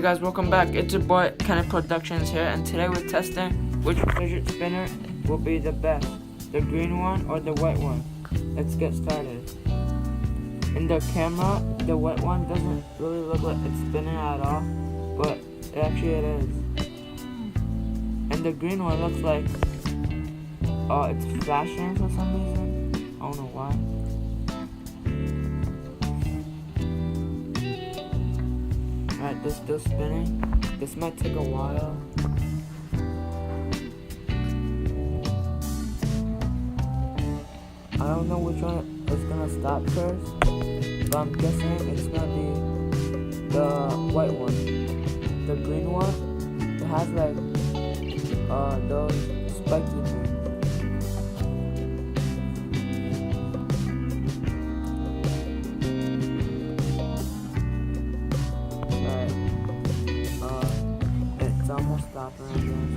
guys, welcome back. It's your boy Kenneth Productions here, and today we're testing which fidget spinner will be the best, the green one or the white one. Let's get started. In the camera, the white one doesn't really look like it's spinning at all, but actually it is. And the green one looks like it's flashing for some reason. I don't know why. Alright, this is still spinning. This might take a while. I don't know which one is gonna stop first, but I'm guessing it's gonna be the white one. The green one, it has like those spiky things. It's almost stopping again.